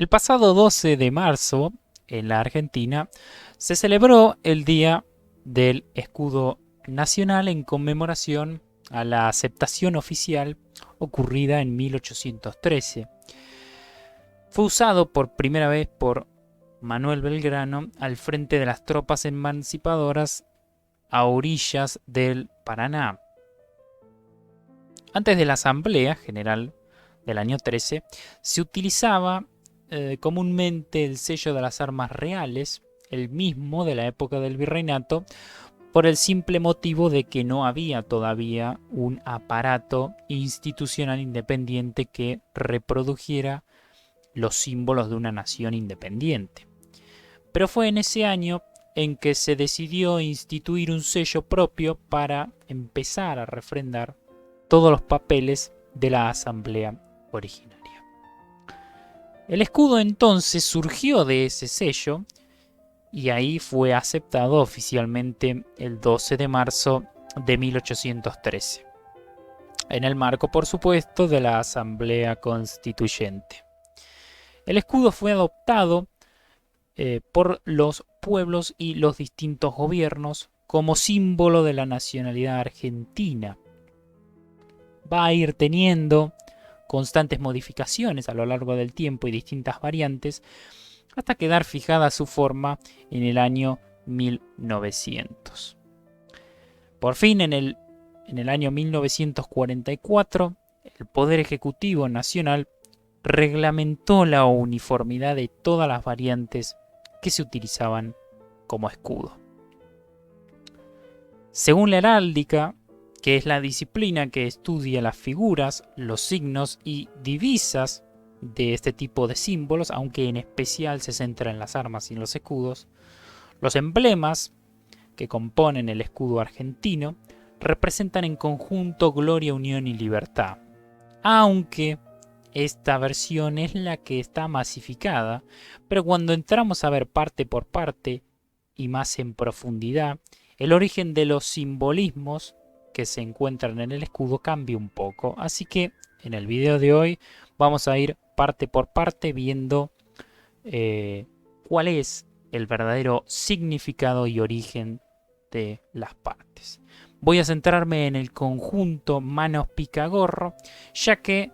El pasado 12 de marzo, en la Argentina, se celebró el Día del Escudo Nacional en conmemoración a la aceptación oficial ocurrida en 1813. Fue usado por primera vez por Manuel Belgrano al frente de las tropas emancipadoras a orillas del Paraná. Antes de la Asamblea General del año 13, se utilizaba comúnmente el sello de las armas reales, el mismo de la época del virreinato, por el simple motivo de que no había todavía un aparato institucional independiente que reprodujera los símbolos de una nación independiente. Pero fue en ese año en que se decidió instituir un sello propio para empezar a refrendar todos los papeles de la asamblea originaria. El escudo entonces surgió de ese sello y ahí fue aceptado oficialmente el 12 de marzo de 1813, en el marco, por supuesto, de la Asamblea Constituyente. El escudo fue adoptado por los pueblos y los distintos gobiernos como símbolo de la nacionalidad argentina. Va a ir teniendo constantes modificaciones a lo largo del tiempo y distintas variantes hasta quedar fijada su forma en el año 1900. Por fin, en el año 1944, el Poder Ejecutivo Nacional reglamentó la uniformidad de todas las variantes que se utilizaban como escudo. Según la heráldica, que es la disciplina que estudia las figuras, los signos y divisas de este tipo de símbolos, aunque en especial se centra en las armas y en los escudos, los emblemas que componen el escudo argentino representan en conjunto gloria, unión y libertad. Aunque esta versión es la que está masificada, pero cuando entramos a ver parte por parte y más en profundidad, el origen de los simbolismos que se encuentran en el escudo cambia un poco. Así que en el video de hoy vamos a ir parte por parte viendo cuál es el verdadero significado y origen de las partes. Voy a centrarme en el conjunto manos pica gorro, ya que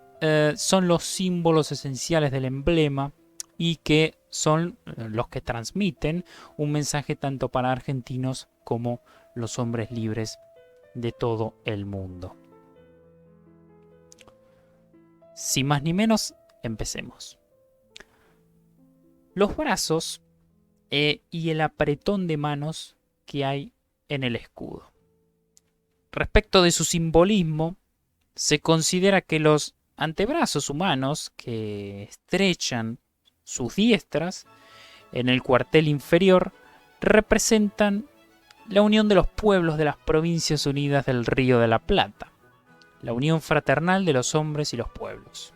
son los símbolos esenciales del emblema y que son los que transmiten un mensaje tanto para argentinos como los hombres libres de todo el mundo. Sin más ni menos, empecemos. Los brazos y el apretón de manos que hay en el escudo. Respecto de su simbolismo, se considera que los antebrazos humanos que estrechan sus diestras en el cuartel inferior representan la unión de los pueblos de las provincias unidas del Río de la Plata, la unión fraternal de los hombres y los pueblos.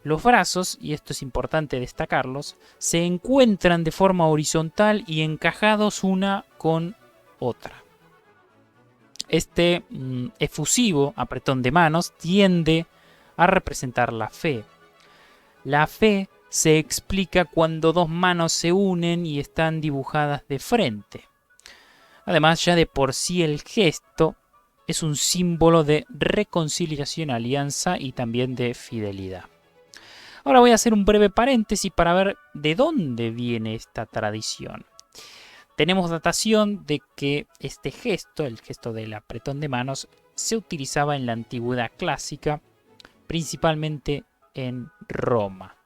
Los brazos, y esto es importante destacarlos, se encuentran de forma horizontal y encajados una con otra. Este efusivo apretón de manos tiende a representar la fe. La fe se explica cuando dos manos se unen y están dibujadas de frente. Además, ya de por sí el gesto es un símbolo de reconciliación, alianza y también de fidelidad. Ahora voy a hacer un breve paréntesis para ver de dónde viene esta tradición. Tenemos datación de que este gesto, el gesto del apretón de manos, se utilizaba en la antigüedad clásica, principalmente en Roma.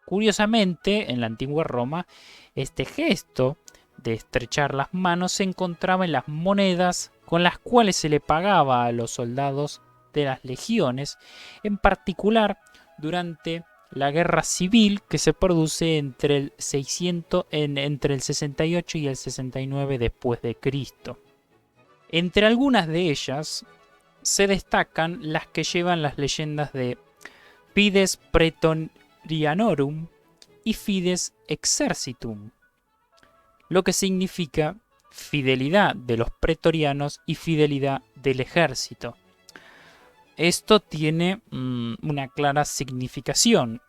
Curiosamente, en la antigua Roma, este gesto de estrechar las manos se encontraba en las monedas con las cuales se le pagaba a los soldados de las legiones, en particular durante la guerra civil que se produce entre el 68 y el 69 después de Cristo. Entre algunas de ellas se destacan las que llevan las leyendas de Fides Praetorianorum y Fides Exercitum, lo que significa fidelidad de los pretorianos y fidelidad del ejército. Esto tiene una clara significación.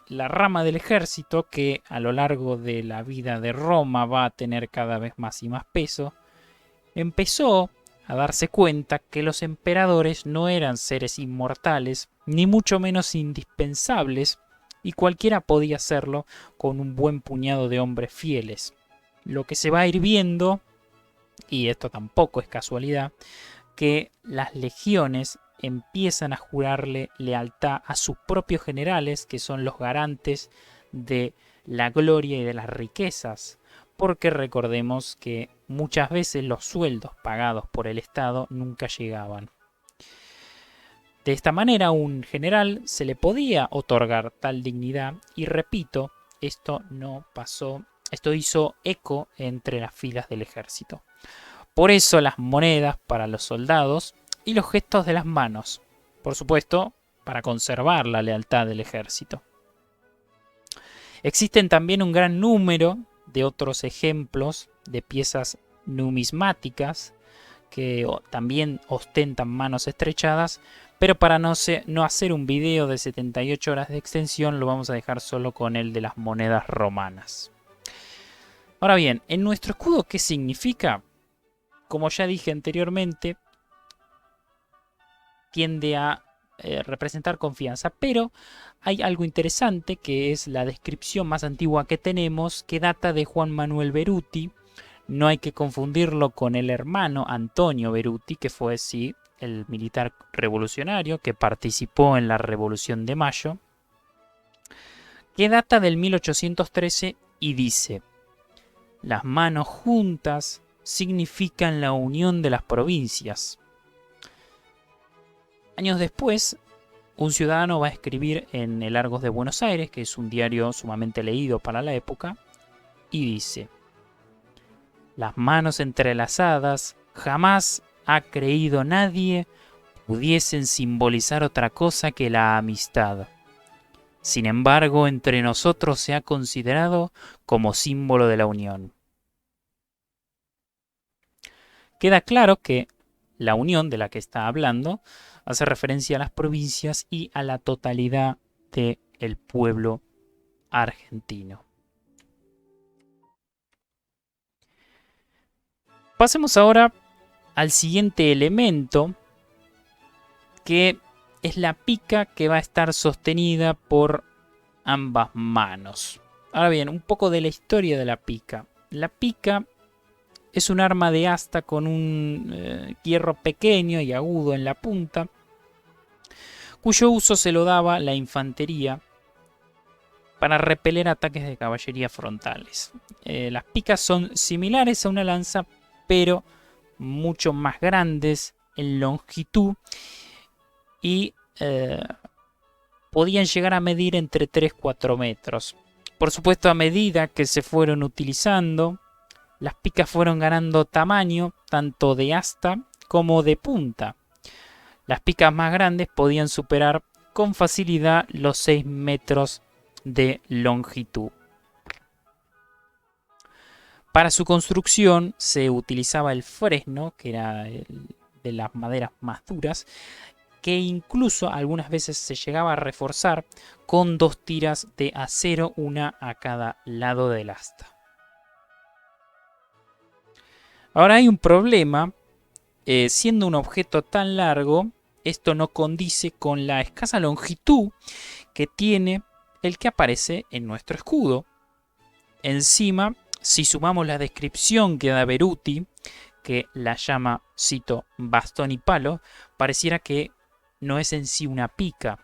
la rama del ejército, que a lo largo de la vida de Roma va a tener cada vez más y más peso, empezó a darse cuenta que los emperadores no eran seres inmortales, ni mucho menos indispensables, y cualquiera podía hacerlo con un buen puñado de hombres fieles. Lo que se va a ir viendo, y esto tampoco es casualidad, que las legiones empiezan a jurarle lealtad a sus propios generales, que son los garantes de la gloria y de las riquezas, porque recordemos que muchas veces los sueldos pagados por el Estado nunca llegaban. De esta manera, a un general se le podía otorgar tal dignidad, y repito, esto no pasó, esto hizo eco entre las filas del ejército. Por eso las monedas para los soldados y los gestos de las manos, por supuesto, para conservar la lealtad del ejército. Existen también un gran número de otros ejemplos de piezas numismáticas que también ostentan manos estrechadas, pero para no hacer un video de 78 horas de extensión, lo vamos a dejar solo con el de las monedas romanas. Ahora bien, en nuestro escudo, ¿qué significa? Como ya dije anteriormente, tiende a representar confianza, pero hay algo interesante, que es la descripción más antigua que tenemos, que data de Juan Manuel Beruti. No hay que confundirlo con el hermano Antonio Beruti, que fue, sí, el militar revolucionario que participó en la Revolución de Mayo, que data del 1813 y dice: las manos juntas significan la unión de las provincias. Años después, un ciudadano va a escribir en el Argos de Buenos Aires, que es un diario sumamente leído para la época, y dice: las manos entrelazadas jamás ha creído nadie pudiesen simbolizar otra cosa que la amistad. Sin embargo, entre nosotros se ha considerado como símbolo de la unión. Queda claro que la unión de la que está hablando hace referencia a las provincias y a la totalidad del pueblo argentino. Pasemos ahora al siguiente elemento, que es la pica, que va a estar sostenida por ambas manos. Ahora bien, un poco de la historia de la pica. La pica es un arma de asta con un hierro pequeño y agudo en la punta, cuyo uso se lo daba la infantería para repeler ataques de caballería frontales. Las picas son similares a una lanza, pero mucho más grandes en longitud, y podían llegar a medir entre 3-4 metros. Por supuesto, a medida que se fueron utilizando, las picas fueron ganando tamaño, tanto de asta como de punta. Las picas más grandes podían superar con facilidad los 6 metros de longitud. Para su construcción se utilizaba el fresno, que era de las maderas más duras, que incluso algunas veces se llegaba a reforzar con 2 tiras de acero, una a cada lado del asta. Ahora hay un problema. Siendo un objeto tan largo, esto no condice con la escasa longitud que tiene el que aparece en nuestro escudo. Encima, si sumamos la descripción que da Beruti, que la llama, cito, bastón y palo, pareciera que no es en sí una pica.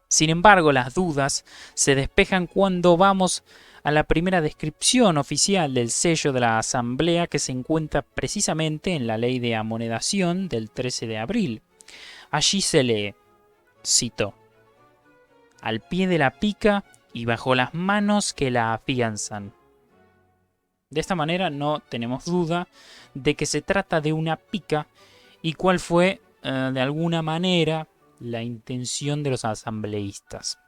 Sin embargo, las dudas se despejan cuando vamos a la primera descripción oficial del sello de la Asamblea, que se encuentra precisamente en la Ley de Amonedación del 13 de abril. Allí se lee, cito: al pie de la pica y bajo las manos que la afianzan. De esta manera no tenemos duda de que se trata de una pica y cuál fue, de alguna manera, la intención de los asambleístas.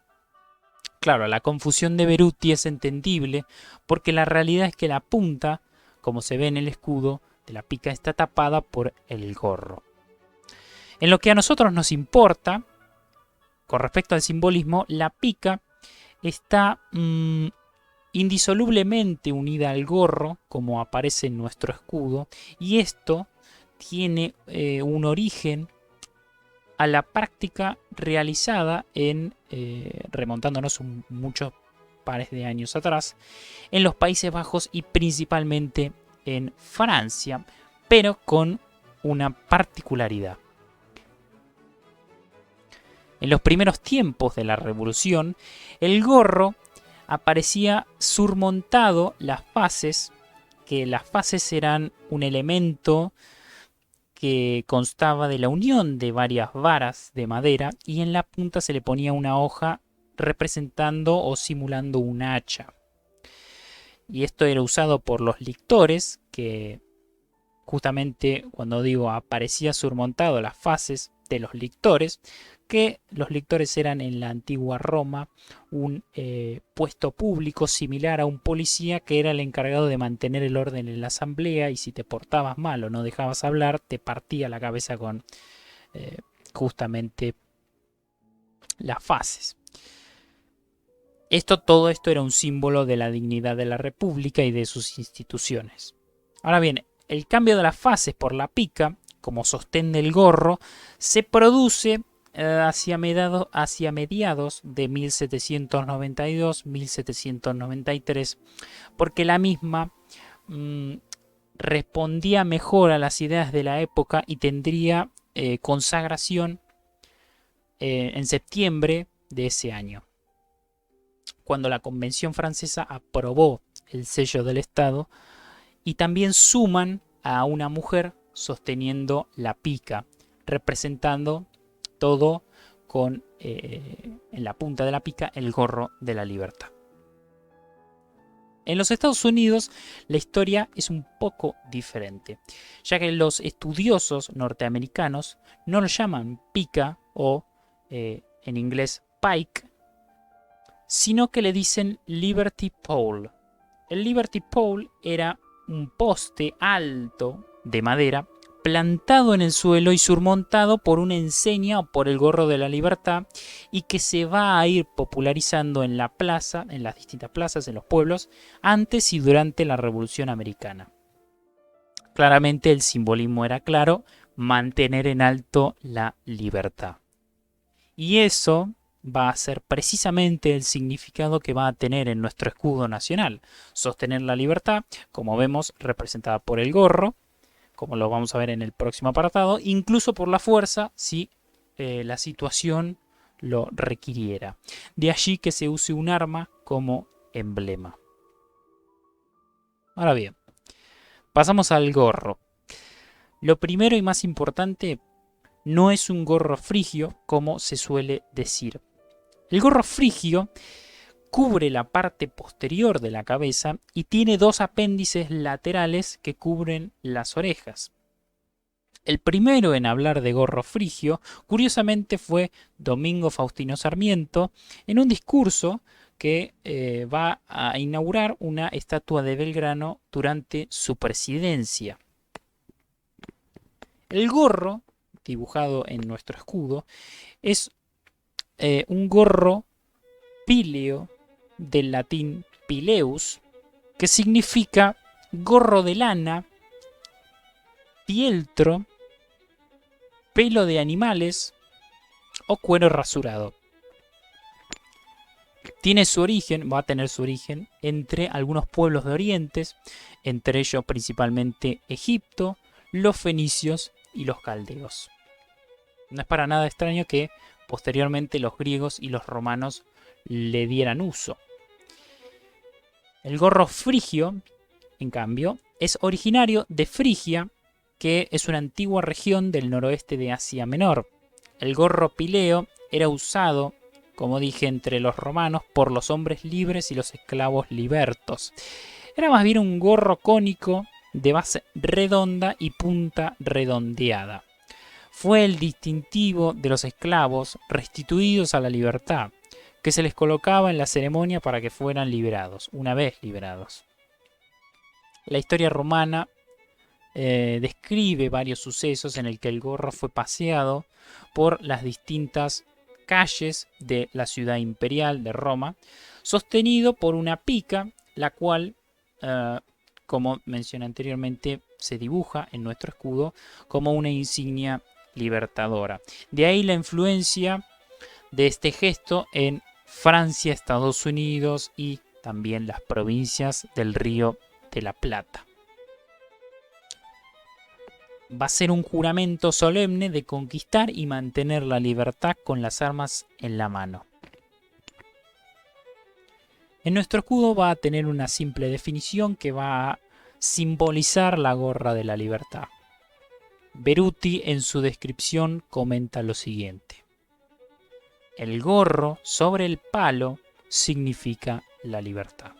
Claro, la confusión de Beruti es entendible, porque la realidad es que la punta, como se ve en el escudo, de la pica está tapada por el gorro. En lo que a nosotros nos importa, con respecto al simbolismo, la pica está indisolublemente unida al gorro, como aparece en nuestro escudo, y esto tiene un origen a la práctica realizada remontándonos muchos pares de años atrás, en los Países Bajos y principalmente en Francia, pero con una particularidad. En los primeros tiempos de la Revolución, el gorro aparecía surmontado las faces, que las faces eran un elemento que constaba de la unión de varias varas de madera y en la punta se le ponía una hoja representando o simulando un hacha. Y esto era usado por los lictores, que justamente cuando digo aparecía surmontado las faces de los lictores, que los lictores eran en la antigua Roma un puesto público similar a un policía que era el encargado de mantener el orden en la asamblea, y si te portabas mal o no dejabas hablar, te partía la cabeza con justamente las faces. Todo esto era un símbolo de la dignidad de la República y de sus instituciones. Ahora bien, el cambio de las faces por la pica, como sostén del gorro, se produce hacia mediados de 1792-1793, porque la misma respondía mejor a las ideas de la época y tendría consagración en septiembre de ese año, cuando la Convención Francesa aprobó el sello del Estado, y también suman a una mujer sosteniendo la pica, representando todo con en la punta de la pica el gorro de la libertad. En los Estados Unidos la historia es un poco diferente, ya que los estudiosos norteamericanos no lo llaman pica o en inglés pike, sino que le dicen Liberty Pole. El Liberty Pole era un poste alto de madera plantado en el suelo y surmontado por una enseña o por el gorro de la libertad, y que se va a ir popularizando en la plaza, en las distintas plazas, en los pueblos, antes y durante la Revolución Americana. Claramente el simbolismo era claro: mantener en alto la libertad. Y eso va a ser precisamente el significado que va a tener en nuestro escudo nacional: sostener la libertad, como vemos representada por el gorro, como lo vamos a ver en el próximo apartado, incluso por la fuerza si la situación lo requiriera. De allí que se use un arma como emblema. Ahora bien, pasamos al gorro. Lo primero y más importante, no es un gorro frigio como se suele decir. El gorro frigio cubre la parte posterior de la cabeza y tiene dos apéndices laterales que cubren las orejas. El primero en hablar de gorro frigio, curiosamente, fue Domingo Faustino Sarmiento, en un discurso que va a inaugurar una estatua de Belgrano durante su presidencia. El gorro, dibujado en nuestro escudo, es un gorro píleo, del latín pileus, que significa gorro de lana, fieltro, pelo de animales o cuero rasurado. Va a tener su origen entre algunos pueblos de Oriente, entre ellos principalmente Egipto, los fenicios y los caldeos. No es para nada extraño que posteriormente los griegos y los romanos le dieran uso. El gorro frigio, en cambio, es originario de Frigia, que es una antigua región del noroeste de Asia Menor. El gorro pileo era usado, como dije, entre los romanos por los hombres libres y los esclavos libertos. Era más bien un gorro cónico de base redonda y punta redondeada. Fue el distintivo de los esclavos restituidos a la libertad, que se les colocaba en la ceremonia para que fueran liberados, una vez liberados. La historia romana describe varios sucesos en el que el gorro fue paseado por las distintas calles de la ciudad imperial de Roma, sostenido por una pica, la cual, como mencioné anteriormente, se dibuja en nuestro escudo como una insignia libertadora. De ahí la influencia de este gesto en Francia, Estados Unidos y también las provincias del Río de la Plata. Va a ser un juramento solemne de conquistar y mantener la libertad con las armas en la mano. En nuestro escudo va a tener una simple definición que va a simbolizar la gorra de la libertad. Beruti en su descripción comenta lo siguiente: el gorro sobre el palo significa la libertad.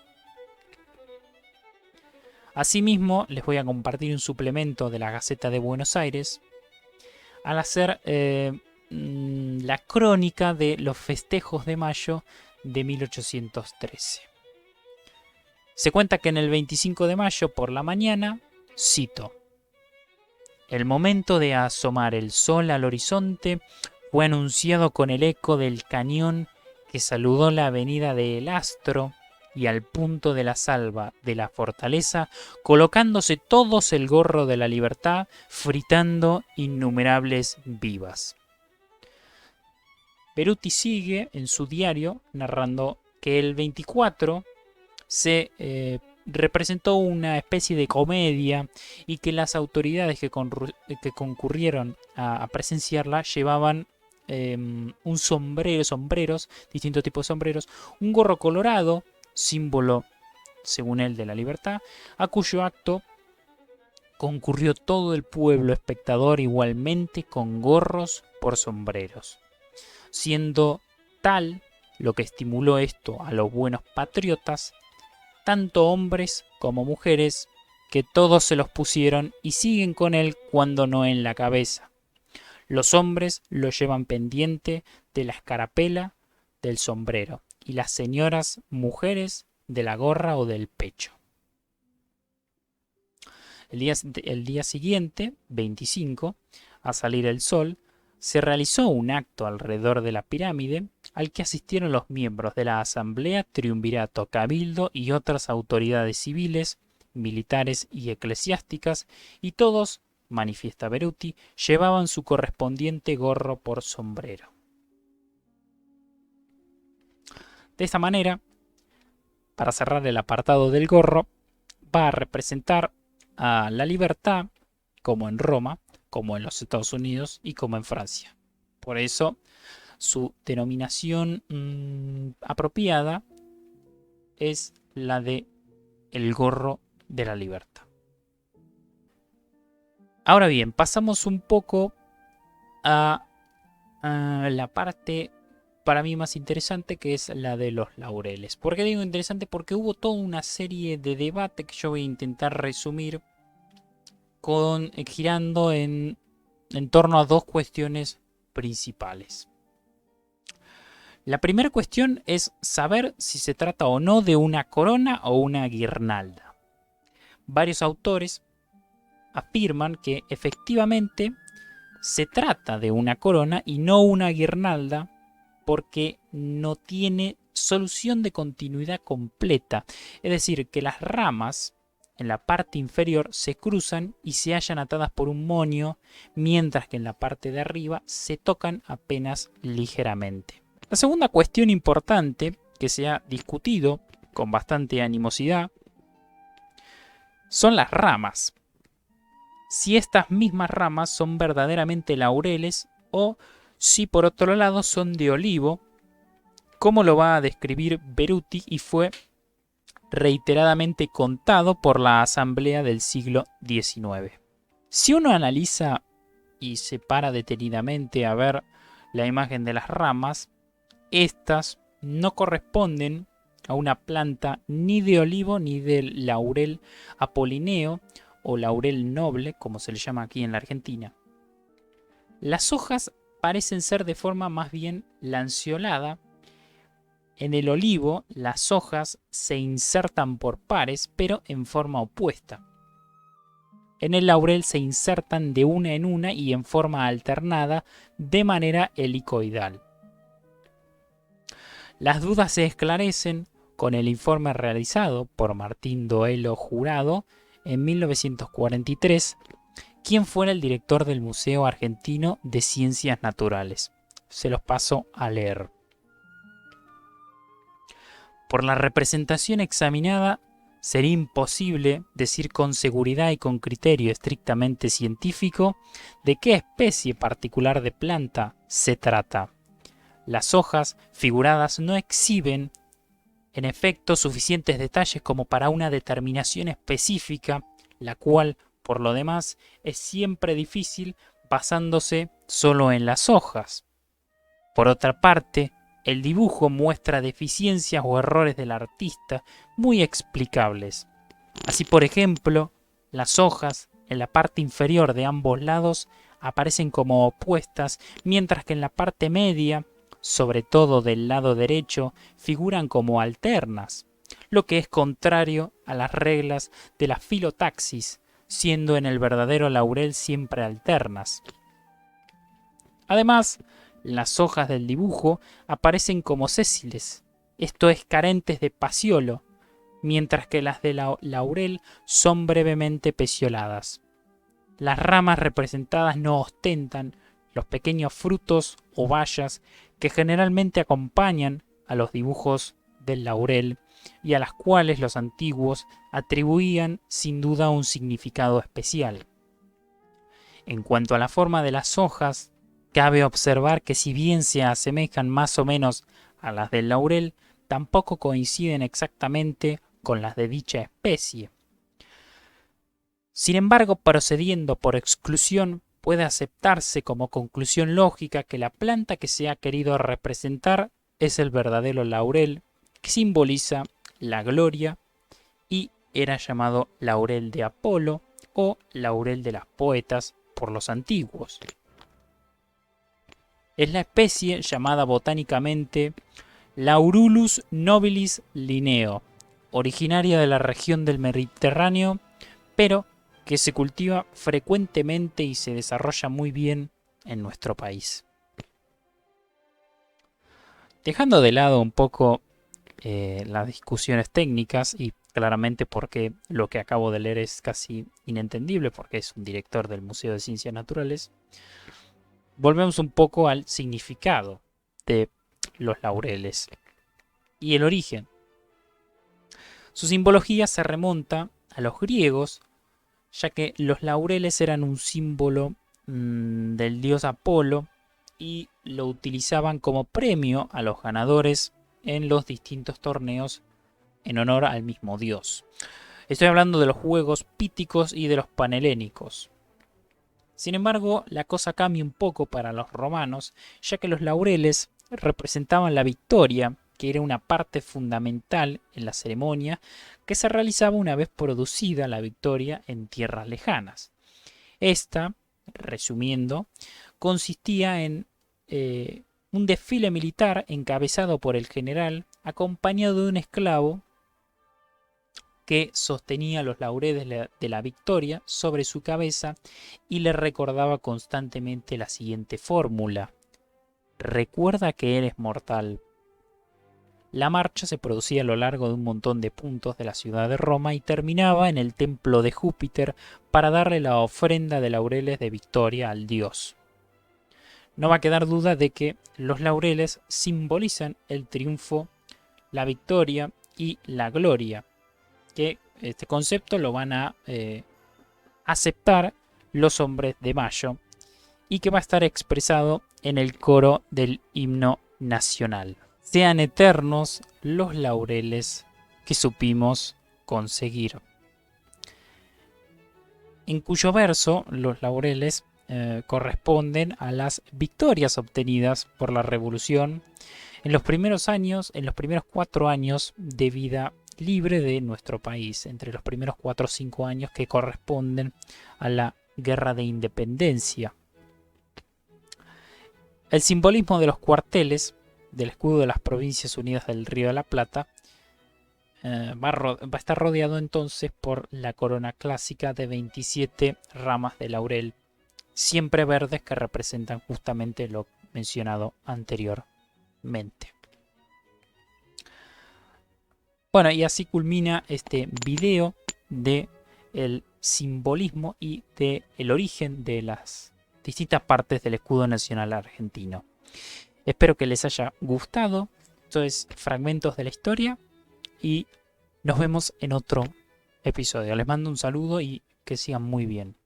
Asimismo, les voy a compartir un suplemento de la Gaceta de Buenos Aires al hacer la crónica de los festejos de mayo de 1813. Se cuenta que en el 25 de mayo por la mañana, cito: el momento de asomar el sol al horizonte fue anunciado con el eco del cañón que saludó la avenida de El Astro, y al punto de la salva de la fortaleza, colocándose todos el gorro de la libertad, fritando innumerables vivas. Beruti sigue en su diario narrando que el 24 se representó una especie de comedia y que las autoridades que concurrieron a presenciarla llevaban sombreros, distintos tipos de sombreros, un gorro colorado, símbolo, según él, de la libertad, a cuyo acto concurrió todo el pueblo espectador igualmente con gorros por sombreros, siendo tal lo que estimuló esto a los buenos patriotas, tanto hombres como mujeres, que todos se los pusieron y siguen con él cuando no en la cabeza. Los hombres lo llevan pendiente de la escarapela del sombrero y las señoras mujeres de la gorra o del pecho. El día siguiente, 25, a salir el sol, se realizó un acto alrededor de la pirámide al que asistieron los miembros de la Asamblea, Triunvirato, Cabildo y otras autoridades civiles, militares y eclesiásticas, y todos, manifiesta Beruti, llevaban su correspondiente gorro por sombrero. De esta manera, para cerrar el apartado del gorro, va a representar a la libertad como en Roma, como en los Estados Unidos y como en Francia. Por eso, su denominación apropiada es la de el gorro de la libertad. Ahora bien, pasamos un poco a la parte para mí más interesante, que es la de los laureles. ¿Por qué digo interesante? Porque hubo toda una serie de debates que yo voy a intentar resumir girando en torno a dos cuestiones principales. La primera cuestión es saber si se trata o no de una corona o una guirnalda. Varios autores afirman que efectivamente se trata de una corona y no una guirnalda, porque no tiene solución de continuidad completa. Es decir, que las ramas en la parte inferior se cruzan y se hallan atadas por un moño, mientras que en la parte de arriba se tocan apenas ligeramente. La segunda cuestión importante que se ha discutido con bastante animosidad son las ramas. Si estas mismas ramas son verdaderamente laureles o si por otro lado son de olivo, como lo va a describir Beruti y fue reiteradamente contado por la Asamblea del siglo XIX. Si uno analiza y se para detenidamente a ver la imagen de las ramas, estas no corresponden a una planta ni de olivo ni del laurel apolineo o laurel noble, como se le llama aquí en la Argentina. Las hojas parecen ser de forma más bien lanceolada. En el olivo, las hojas se insertan por pares, pero en forma opuesta. En el laurel se insertan de una en una y en forma alternada, de manera helicoidal. Las dudas se esclarecen con el informe realizado por Martín Doelo Jurado en 1943, quien fuera el director del Museo Argentino de Ciencias Naturales. Se los paso a leer. Por la representación examinada, sería imposible decir con seguridad y con criterio estrictamente científico de qué especie particular de planta se trata. Las hojas figuradas no exhiben, en efecto, suficientes detalles como para una determinación específica, la cual, por lo demás, es siempre difícil basándose solo en las hojas. Por otra parte, el dibujo muestra deficiencias o errores del artista muy explicables. Así, por ejemplo, las hojas en la parte inferior de ambos lados aparecen como opuestas, mientras que en la parte media, sobre todo del lado derecho, figuran como alternas, lo que es contrario a las reglas de la filotaxis, siendo en el verdadero laurel siempre alternas. Además, las hojas del dibujo aparecen como sésiles, esto es, carentes de peciolo, mientras que las de laurel son brevemente pecioladas. Las ramas representadas no ostentan los pequeños frutos o bayas que generalmente acompañan a los dibujos del laurel y a las cuales los antiguos atribuían sin duda un significado especial. En cuanto a la forma de las hojas, cabe observar que si bien se asemejan más o menos a las del laurel, tampoco coinciden exactamente con las de dicha especie. Sin embargo, procediendo por exclusión, puede aceptarse como conclusión lógica que la planta que se ha querido representar es el verdadero laurel, que simboliza la gloria y era llamado laurel de Apolo o laurel de las poetas por los antiguos. Es la especie llamada botánicamente Laurulus nobilis linneo, originaria de la región del Mediterráneo, pero que se cultiva frecuentemente y se desarrolla muy bien en nuestro país. Dejando de lado un poco las discusiones técnicas y claramente porque lo que acabo de leer es casi inentendible porque es un director del Museo de Ciencias Naturales, volvemos un poco al significado de los laureles y el origen. Su simbología se remonta a los griegos, ya que los laureles eran un símbolo del dios Apolo y lo utilizaban como premio a los ganadores en los distintos torneos en honor al mismo dios. Estoy hablando de los juegos píticos y de los panhelénicos. Sin embargo, la cosa cambia un poco para los romanos, ya que los laureles representaban la victoria, que era una parte fundamental en la ceremonia que se realizaba una vez producida la victoria en tierras lejanas. Esta, resumiendo, consistía en un desfile militar encabezado por el general, acompañado de un esclavo que sostenía los laureles de la victoria sobre su cabeza y le recordaba constantemente la siguiente fórmula: recuerda que eres mortal. La marcha se producía a lo largo de un montón de puntos de la ciudad de Roma y terminaba en el templo de Júpiter para darle la ofrenda de laureles de victoria al dios. No va a quedar duda de que los laureles simbolizan el triunfo, la victoria y la gloria, que este concepto lo van a aceptar los hombres de Mayo y que va a estar expresado en el coro del himno nacional. Sean eternos los laureles que supimos conseguir. En cuyo verso los laureles corresponden a las victorias obtenidas por la revolución en los primeros 4 años de vida libre de nuestro país, entre los primeros 4 o 5 años que corresponden a la Guerra de Independencia. El simbolismo de los cuarteles del escudo de las Provincias Unidas del Río de la Plata va a estar rodeado entonces por la corona clásica de 27 ramas de laurel, siempre verdes, que representan justamente lo mencionado anteriormente. Bueno, y así culmina este video de el simbolismo y de el origen de las distintas partes del escudo nacional argentino. Espero que les haya gustado. Esto es Fragmentos de la Historia y nos vemos en otro episodio. Les mando un saludo y que sigan muy bien.